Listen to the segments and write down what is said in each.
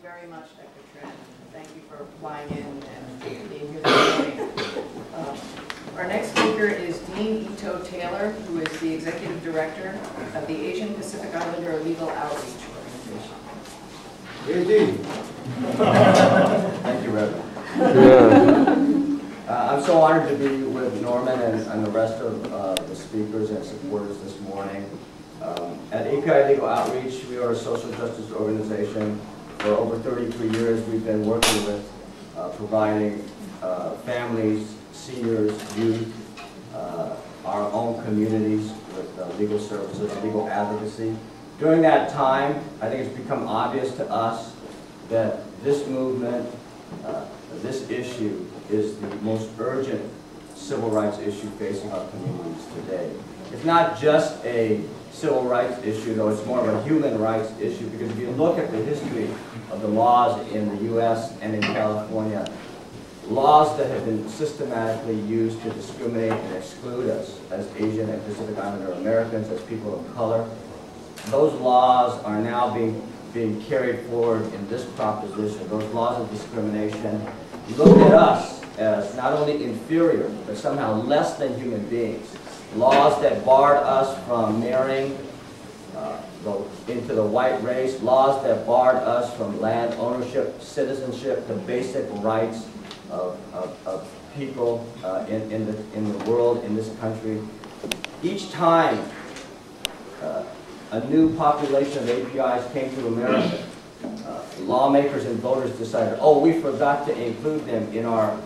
you very much, Dr. Tran. Thank you for flying in and being here this morning. Our next speaker is Dean Ito Taylor, who is the Executive Director of the Asian Pacific Islander Legal Outreach Organization. Hey, Dean. Thank you, Reverend. I'm so honored to be with Norman and the rest of the speakers and supporters this morning. At API Legal Outreach, we are a social justice organization. For over 33 years, we've been working with providing families, seniors, youth, our own communities with legal services, legal advocacy. During that time, I think it's become obvious to us that this movement, this issue, is the most urgent civil rights issue facing our communities today. It's not just a civil rights issue, though it's more of a human rights issue, because if you look at the history of the laws in the U.S. and in California, laws that have been systematically used to discriminate and exclude us as Asian and Pacific Islander Americans, as people of color, those laws are now being carried forward in this proposition. Those laws of discrimination look at us as not only inferior, but somehow less than human beings. Laws that barred us from marrying into the white race, laws that barred us from land ownership, citizenship, the basic rights of people in the world, in this country. Each time a new population of APIs came to America, lawmakers and voters decided, oh, we forgot to include them in our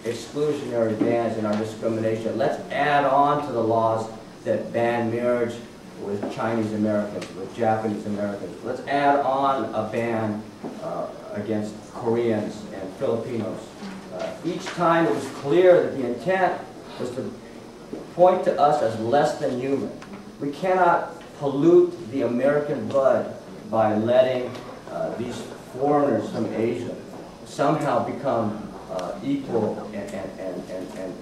exclusionary bans, in our discrimination. Let's add on to the laws that ban marriage with Chinese Americans, with Japanese Americans. Let's add on a ban against Koreans and Filipinos. Each time it was clear that the intent was to point to us as less than human. We cannot pollute the American blood by letting these foreigners from Asia somehow become equal and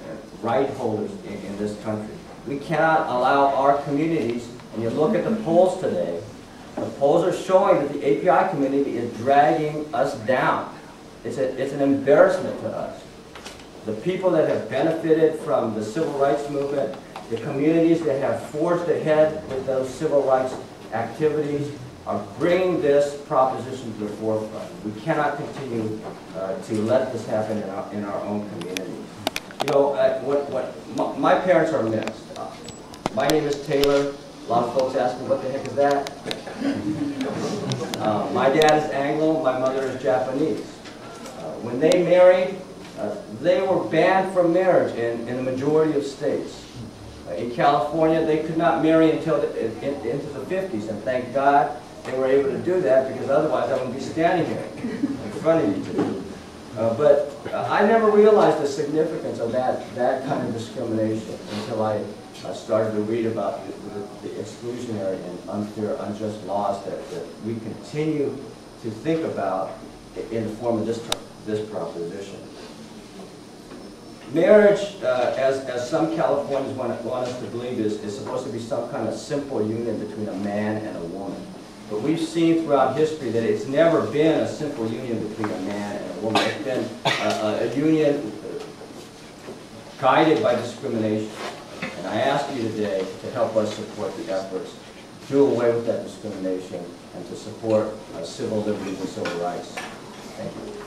right holders in this country. We cannot allow our communities, and you look at the polls today, the polls are showing that the API community is dragging us down. It's an embarrassment to us. The people that have benefited from the civil rights movement, the communities that have forged ahead with those civil rights activities, are bringing this proposition to the forefront. We cannot continue to let this happen in our own communities. You know, my parents are mixed. My name is Taylor. A lot of folks ask me, what the heck is that? My dad is Anglo, my mother is Japanese. When they married, they were banned from marriage in the majority of states. In California, they could not marry until into the 50s, and thank God they were able to do that, because otherwise I wouldn't be standing here in front of you today. But I never realized the significance of that kind of discrimination until I started to read about the exclusionary and unfair, unjust laws that we continue to think about in the form of this proposition. Marriage, as some Californians want us to believe, is supposed to be some kind of simple union between a man and a woman. But we've seen throughout history that it's never been a simple union between a man and a woman. It's been a union guided by discrimination. And I ask you today to help us support the efforts to do away with that discrimination and to support civil liberties and civil rights. Thank you.